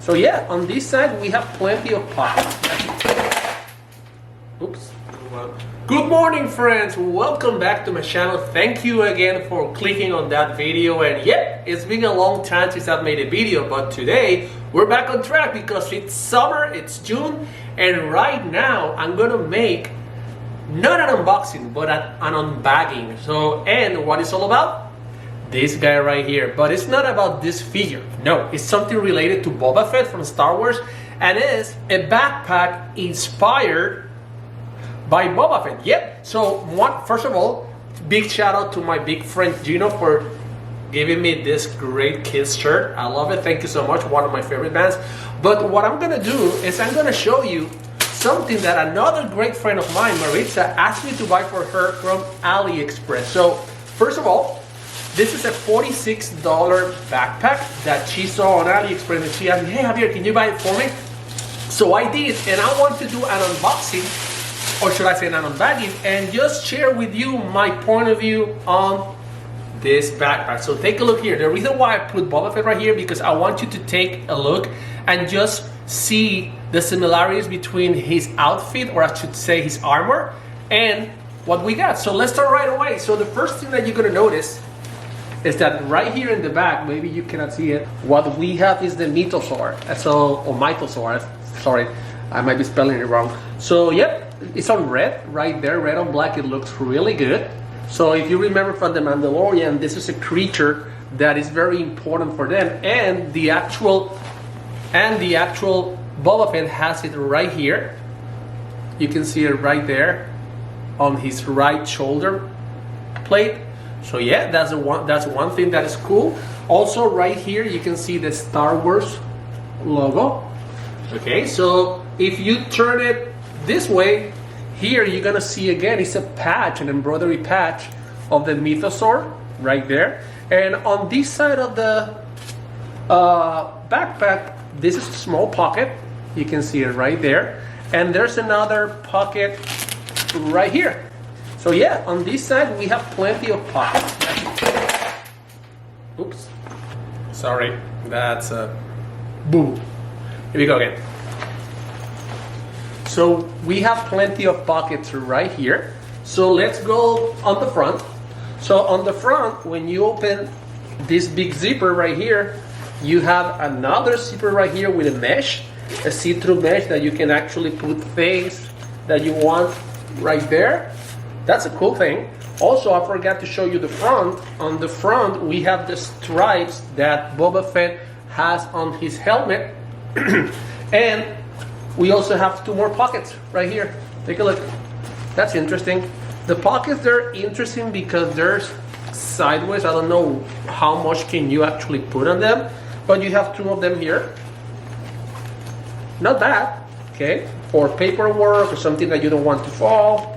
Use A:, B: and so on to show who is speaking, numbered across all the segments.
A: So yeah, on this side we have plenty of pockets. Oops. Good morning, friends. Welcome back to my channel. Thank you again for clicking on that video. And yeah, it's been a long time since I've made a video, but today we're back on track because it's summer, it's June, and right now I'm gonna make not an unboxing but an unbagging. So, and what it's all about? This guy right here. But it's not about this figure. No, it's something related to Boba Fett from Star Wars, and it's a backpack inspired by Boba Fett. Yep. So first of all, big shout out to my big friend Gino for giving me this great Kiss shirt. I love it. Thank you so much. One of my favorite bands. But what I'm gonna do is I'm gonna show you something that another great friend of mine, Maritza, asked me to buy for her from AliExpress. So first of all, this is a $46 backpack that she saw on AliExpress, and she asked me, hey Javier, can you buy it for me? So I did, and I want to do an unboxing, or should I say an unbagging, and just share with you my point of view on this backpack. So take a look here. The reason why I put Boba Fett right here, because I want you to take a look and just see the similarities between his outfit, or I should say his armor, and what we got. So let's start right away. So the first thing that you're gonna notice is that right here in the back, maybe you cannot see it, what we have is the mythosaur. So, or mythosaur, sorry, I might be spelling it wrong. So yep, it's on red, right there, red on black. It looks really good. So if you remember from The Mandalorian, this is a creature that is very important for them, and the actual Boba Fett has it right here. You can see it right there on his right shoulder plate. So yeah, that's one thing that is cool. Also right here you can see the Star Wars logo. Okay, so if you turn it this way, here you're gonna see again, it's a patch, an embroidery patch of the mythosaur right there. And on this side of the backpack, this is a small pocket. You can see it right there. And there's another pocket right here. So yeah, on this side we have plenty of pockets. Oops. Sorry, that's a boo. Here we go again. So we have plenty of pockets right here. So let's go on the front. So on the front, when you open this big zipper right here, you have another zipper right here with a mesh, a see-through mesh that you can actually put things that you want right there. That's a cool thing. Also, I forgot to show you the front. On the front, we have the stripes that Boba Fett has on his helmet. And we also have two more pockets right here. Take a look. That's interesting. The pockets, they're interesting because they're sideways. I don't know how much can you actually put on them, but you have two of them here. Not bad, okay? For paperwork or something that you don't want to fall.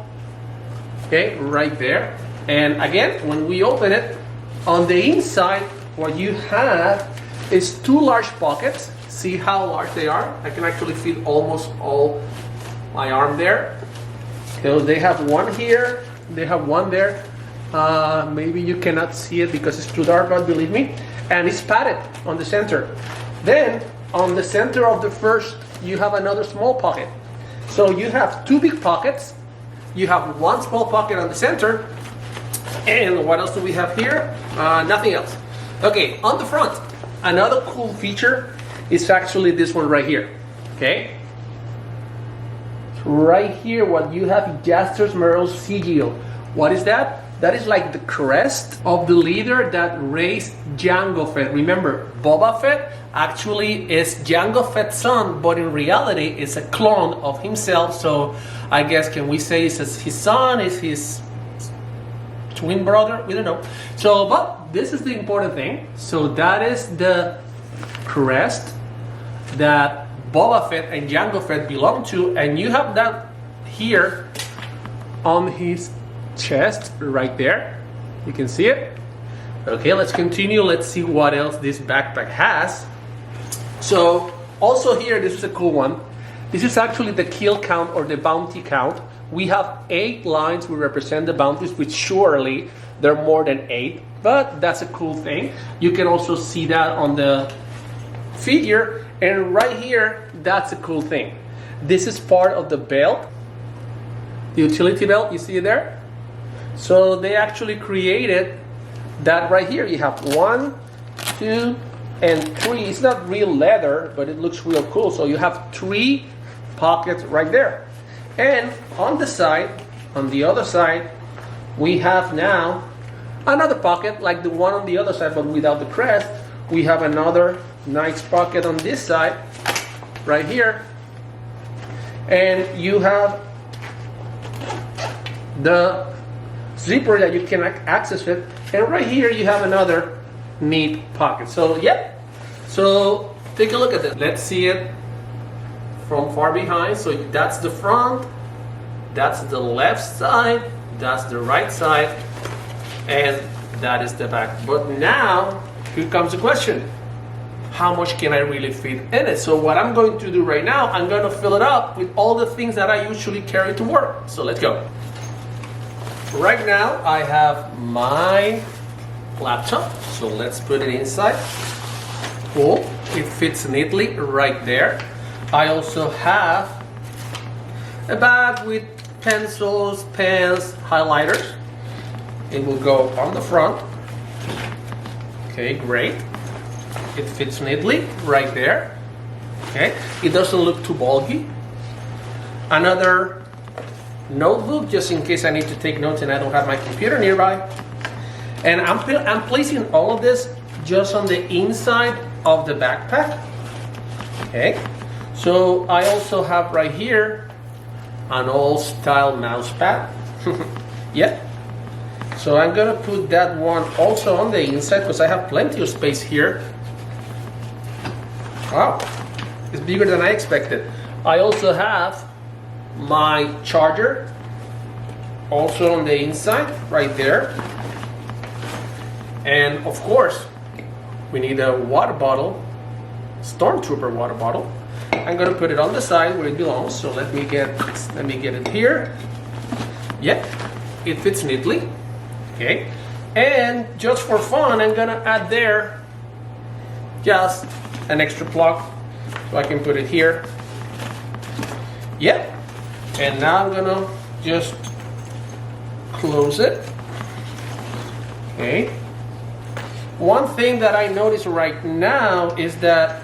A: Okay, right there. And again, when we open it, on the inside, what you have is two large pockets. See how large they are? I can actually fit almost all my arm there. So they have one here, they have one there. Maybe you cannot see it because it's too dark, but believe me. And it's padded on the center. Then, on the center of the first, you have another small pocket. So you have two big pockets. You have one small pocket on the center. And what else do we have here? Nothing else. Okay, on the front, another cool feature is actually this one right here. Okay? Right here, what you have is Jaster's Merle's sigil. What is that? That is like the crest of the leader that raised Jango Fett. Remember, Boba Fett actually is Jango Fett's son, but in reality, it's a clone of himself. So I guess, can we say it's his son, is his twin brother? We don't know. So, but this is the important thing. So that is the crest that Boba Fett and Jango Fett belong to, and you have that here on his chest right there. You can see it. Okay, let's continue. Let's see what else this backpack has. So also here, this is a cool one. This is actually the kill count or the bounty count. We have 8 lines we represent the bounties, which surely there are more than 8, but that's a cool thing. You can also see that on the figure. And right here, that's a cool thing. This is part of the belt, the utility belt, you see it there? So they actually created that right here. You have 1, 2, and 3. It's not real leather, but it looks real cool. So you have 3 pockets right there. And on the side, on the other side, we have now another pocket like the one on the other side, but without the crest. We have another nice pocket on this side, right here. And you have the zipper that you can access it. And right here you have another neat pocket. So yeah, so take a look at it. Let's see it from far behind. So that's the front, that's the left side, that's the right side, and that is the back. But now here comes the question: how much can I really fit in it? So what I'm going to do right now, I'm going to fill it up with all the things that I usually carry to work. So let's go. Right now I have my laptop, so let's put it inside. Cool, it fits neatly right there. I also have a bag with pencils, pens, highlighters. It will go on the front. Okay, great. It fits neatly right there. Okay, it doesn't look too bulky. Another notebook, just in case I need to take notes and I don't have my computer nearby. And I'm placing all of this just on the inside of the backpack. Okay, so I also have right here an old style mouse pad. Yeah, so I'm gonna put that one also on the inside because I have plenty of space here. Wow, it's bigger than I expected. I also have my charger also on the inside right there. And of course, we need a water bottle, Stormtrooper water bottle. I'm gonna put it on the side where it belongs. So let me get it here. Yeah, it fits neatly. Okay, and just for fun, I'm gonna add there just an extra plug, so I can put it here. Yeah, and now I'm gonna just close it. Okay. One thing that I notice right now is that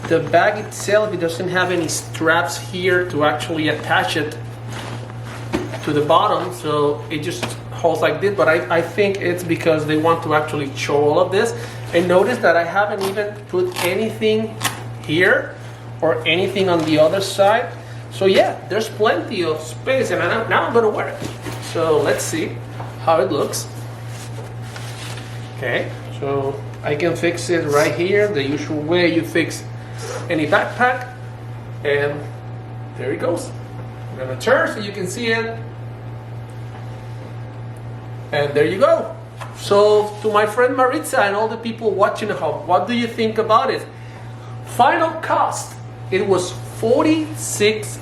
A: the bag itself, it doesn't have any straps here to actually attach it to the bottom, so it just holds like this. But I think it's because they want to actually show all of this. And notice that I haven't even put anything here or anything on the other side. So yeah, there's plenty of space, and now I'm gonna wear it. So let's see how it looks. Okay, so I can fix it right here, the usual way you fix any backpack. And there it goes. I'm gonna turn so you can see it. And there you go. So to my friend Maritza and all the people watching at home, what do you think about it? Final cost, it was $46.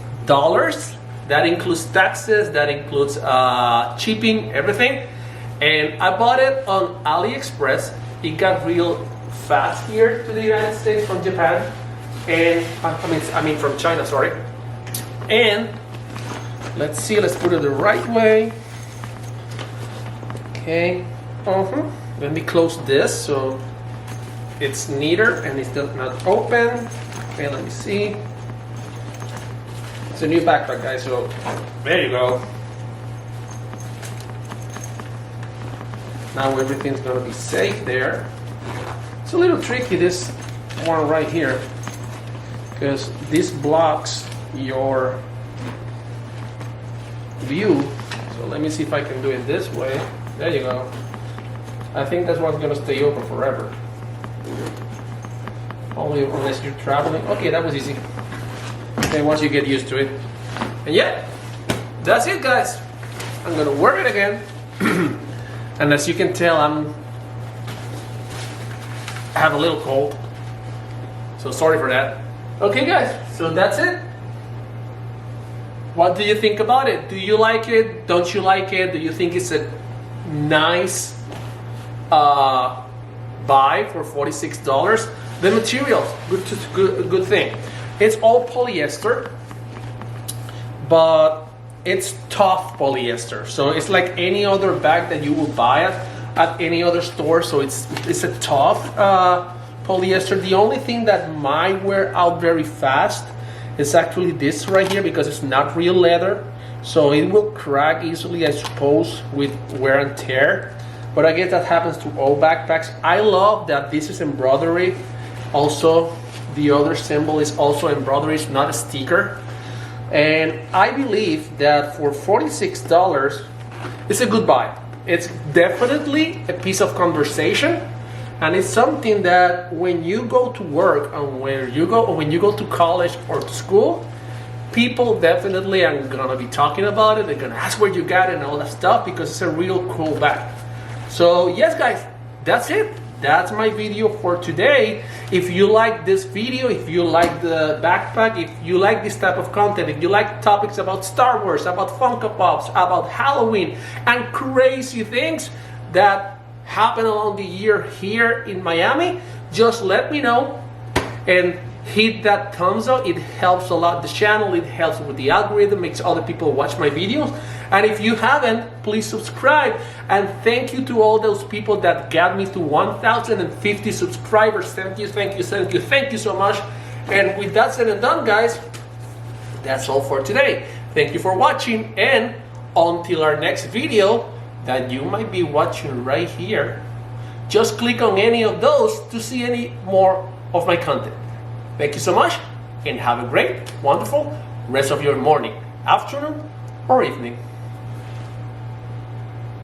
A: That includes taxes, that includes shipping, everything. And I bought it on AliExpress. It got real fast here to the United States from Japan. And I mean from China, sorry. And let's see, let's put it the right way. Okay. Let me close this so it's neater and it's not open. Okay, let me see. It's a new backpack, guys, so there you go. Now everything's gonna be safe there. It's a little tricky, this one right here, because this blocks your view. So let me see if I can do it this way. There you go. I think that's what's gonna stay open forever. Only unless you're traveling. Okay, that was easy. Okay, once you get used to it. And yeah, that's it, guys. I'm gonna wear it again. And as you can tell, I have a little cold. So sorry for that. Okay, guys, so that's it. What do you think about it? Do you like it? Don't you like it? Do you think it's a nice buy for $46? The materials, good thing. It's all polyester, but it's tough polyester. So it's like any other bag that you will buy at any other store. So it's a tough polyester. The only thing that might wear out very fast is actually this right here, because it's not real leather. So it will crack easily, I suppose, with wear and tear. But I guess that happens to all backpacks. I love that this is embroidery. Also, the other symbol is also embroidery, it's not a sticker. And I believe that for $46, it's a good buy. It's definitely a piece of conversation, and it's something that when you go to work and when you go to college or to school, people definitely are gonna be talking about it. They're gonna ask where you got it and all that stuff, because it's a real cool bag. So yes, guys, that's it. That's my video for today. If you like this video, if you like the backpack, if you like this type of content, if you like topics about Star Wars, about Funko Pops, about Halloween, and crazy things that happen along the year here in Miami, just let me know and hit that thumbs up. It helps a lot the channel, it helps with the algorithm, makes other people watch my videos. And if you haven't, please subscribe. And thank you to all those people that got me to 1,050 subscribers. Thank you so much. And with that said and done, guys, that's all for today. Thank you for watching, and until our next video that you might be watching right here, just click on any of those to see any more of my content. Thank you so much, and have a great, wonderful rest of your morning, afternoon, or evening.